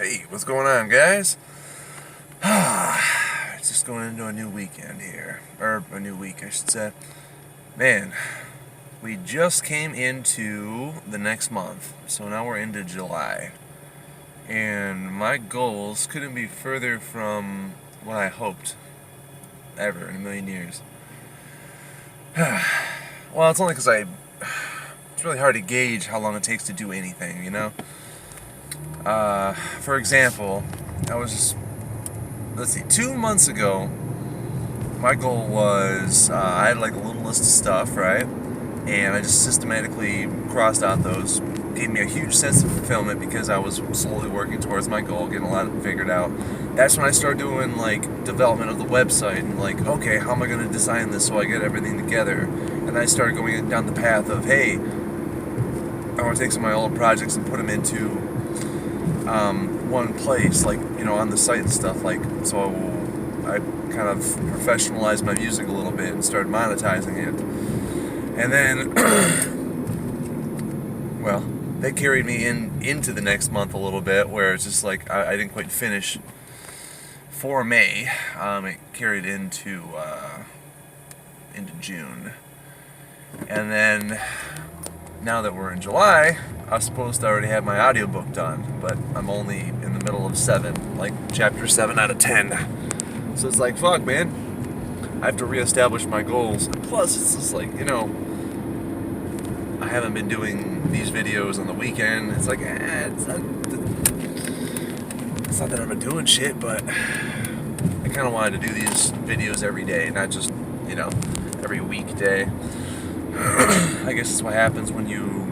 Hey, what's going on, guys? It's just going into a new weekend here. Or a new week, I should say. Man, we just came into the next month, so now we're into July. And my goals couldn't be further from what I hoped ever in a million years. Well, it's only because it's really hard to gauge how long it takes to do anything, you know? For example, let's see, 2 months ago, my goal was, I had like a little list of stuff, right? And I just systematically crossed out those. Gave me a huge sense of fulfillment because I was slowly working towards my goal, getting a lot of it figured out. That's when I started doing like development of the website and like, okay, how am I going to design this so I get everything together? And I started going down the path of, hey, I want to take some of my old projects and put them into one place, like, you know, on the site and stuff, like, so I kind of professionalized my music a little bit and started monetizing it. And then, well, that carried me into the next month a little bit, where it's just like, I didn't quite finish for May. It carried into June. And then, now that we're in July, I was supposed to already have my audiobook done, but I'm only in the middle of 7, like chapter 7 out of 10. So it's like, fuck, man. I have to reestablish my goals. And plus, it's just like, you know, I haven't been doing these videos on the weekend. It's like, it's not that I've been doing shit, but I kind of wanted to do these videos every day, not just, you know, every weekday. I guess that's what happens when you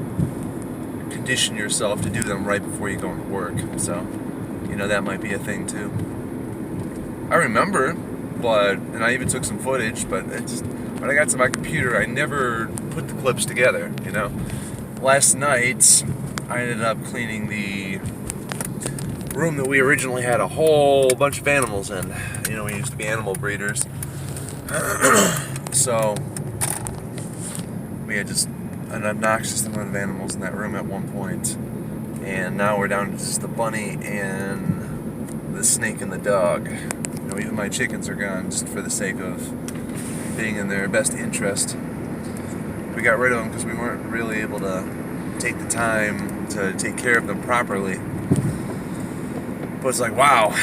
condition yourself to do them right before you go to work. So, you know, that might be a thing too. I remember, and I even took some footage, but it just, when I got to my computer, I never put the clips together, you know. Last night, I ended up cleaning the room that we originally had a whole bunch of animals in. You know, we used to be animal breeders. So, we had just an obnoxious amount of animals in that room at one point, and now we're down to just the bunny and the snake and the dog. You know, even my chickens are gone just for the sake of being in their best interest. We got rid of them because we weren't really able to take the time to take care of them properly. But it's like, wow,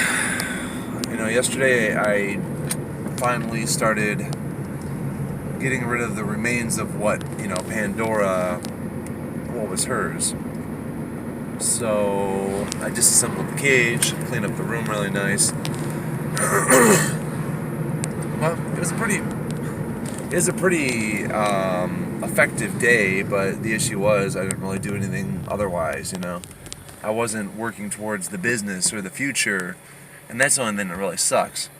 you know, yesterday I finally started getting rid of the remains of what, you know, Pandora, what was hers. So I disassembled the cage, cleaned up the room really nice. Well, it was a pretty effective day, but the issue was I didn't really do anything otherwise, you know. I wasn't working towards the business or the future, and that's the only thing that really sucks,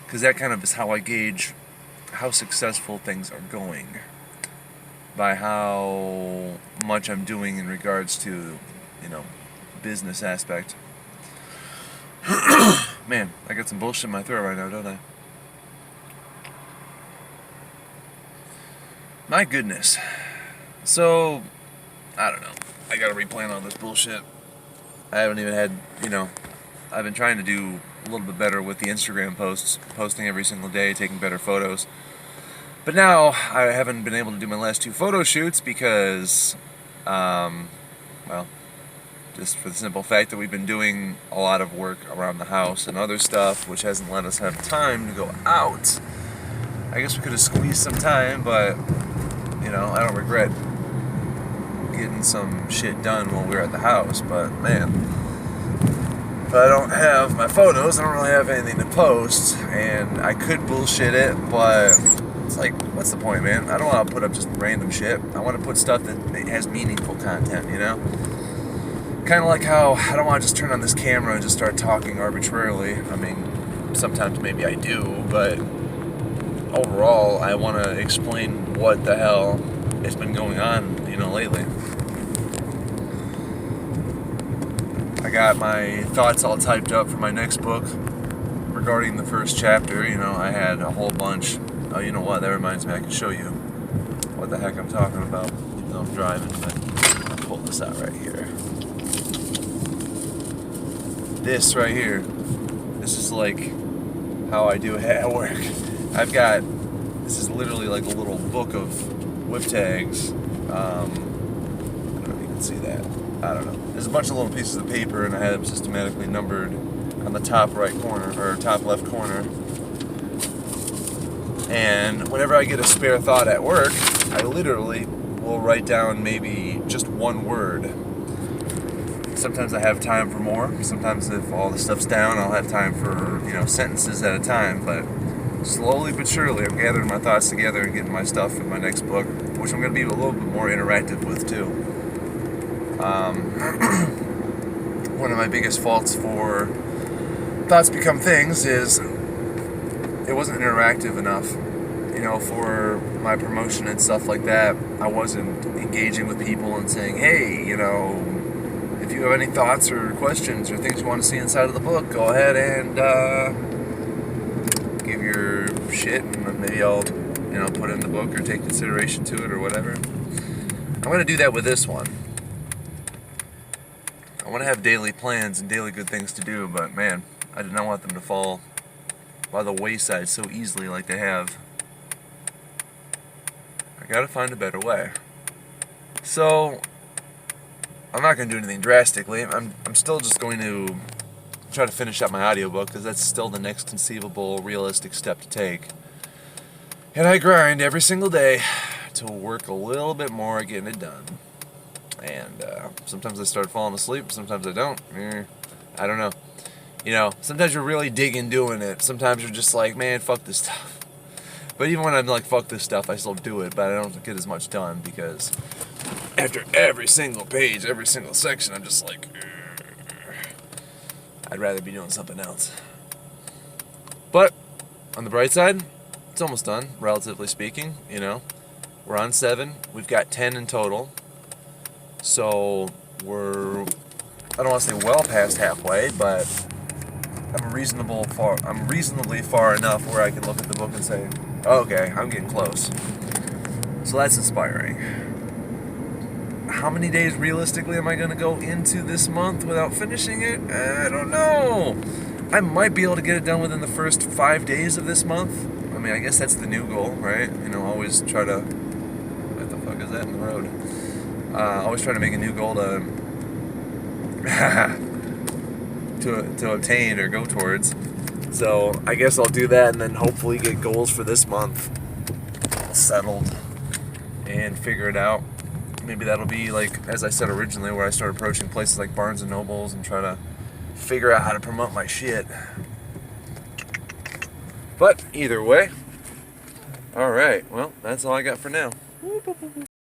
because that kind of is how I gauge how successful things are going, by how much I'm doing in regards to, you know, business aspect. Man, I got some bullshit in my throat right now, don't I? My goodness. So, I don't know. I gotta replan all this bullshit. I haven't even had, you know, I've been trying to do a little bit better with the Instagram posts, posting every single day, taking better photos. But now, I haven't been able to do my last 2 photo shoots because, well, just for the simple fact that we've been doing a lot of work around the house and other stuff, which hasn't let us have time to go out. I guess we could have squeezed some time, but, you know, I don't regret getting some shit done while we were at the house, but, man, if I don't have my photos, I don't really have anything to post, and I could bullshit it, but it's like, what's the point, man? I don't want to put up just random shit. I want to put stuff that has meaningful content, you know? Kind of like how I don't want to just turn on this camera and just start talking arbitrarily. I mean, sometimes maybe I do, but overall, I want to explain what the hell has been going on, you know, lately. I got my thoughts all typed up for my next book regarding the first chapter. You know, I had a whole bunch. Oh, you know what? That reminds me, I can show you what the heck I'm talking about, even though I'm driving, but I'll pull this out right here. this right here. This is like how I do it at work. This is literally like a little book of whip tags. I don't know if you can see that. I don't know. There's a bunch of little pieces of paper, and I have them systematically numbered on the top right corner, or top left corner. And whenever I get a spare thought at work, I literally will write down maybe just one word. Sometimes I have time for more. Sometimes if all the stuff's down, I'll have time for, sentences at a time. But slowly but surely, I'm gathering my thoughts together and getting my stuff in my next book, which I'm going to be a little bit more interactive with too. One of my biggest faults for Thoughts Become Things is it wasn't interactive enough. For my promotion and stuff like that, I wasn't engaging with people and saying, hey, if you have any thoughts or questions or things you want to see inside of the book, go ahead and give your shit, and maybe I'll, put it in the book or take consideration to it or whatever. I'm going to do that with this one. I want to have daily plans and daily good things to do, but man, I did not want them to fall by the wayside so easily like they have. I gotta find a better way. So, I'm not going to do anything drastically. I'm still just going to try to finish up my audiobook, because that's still the next conceivable, realistic step to take. And I grind every single day to work a little bit more at getting it done. And sometimes I start falling asleep, sometimes I don't. I don't know. Sometimes you're really digging doing it. Sometimes you're just like, man, fuck this stuff. But even when I'm like, fuck this stuff, I still do it, but I don't get as much done, because after every single page, every single section, I'm just like, I'd rather be doing something else. But on the bright side, it's almost done, relatively speaking. We're on 7. We've got 10 in total. So I don't want to say well past halfway, but I'm reasonably far enough where I can look at the book and say, oh, okay, I'm getting close. So that's inspiring. How many days realistically am I going to go into this month without finishing it? I don't know. I might be able to get it done within the first 5 days of this month. I guess that's the new goal, right? Always try to... What the fuck is that in the road? Always try to make a new goal to to obtain or go towards. So I guess I'll do that, and then hopefully get goals for this month settled and figure it out. Maybe that'll be like, as I said originally, where I start approaching places like Barnes and Nobles and try to figure out how to promote my shit. But either way, alright, well, that's all I got for now.